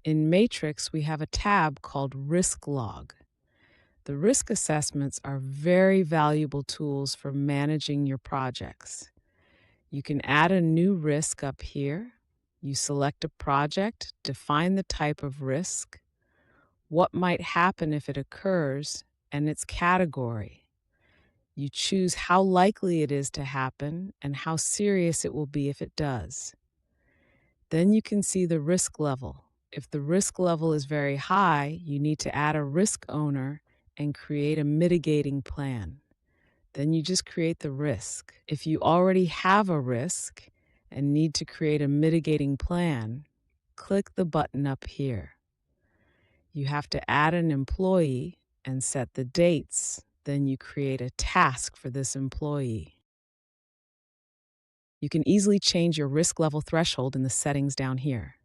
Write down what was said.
In Matrix, we have a tab called Risk Log. The risk assessments are very valuable tools for managing your projects. You can add a new risk up here. You select a project, define the type of risk, what might happen if it occurs, and its category. You choose how likely it is to happen and how serious it will be if it does. Then you can see the risk level. If the risk level is very high, you need to add a risk owner and create a mitigating plan. Then you just create the risk. If you already have a risk and need to create a mitigating plan, click the button up here. You have to add an employee and set the dates. Then you create a task for this employee. You can easily change your risk level threshold in the settings down here.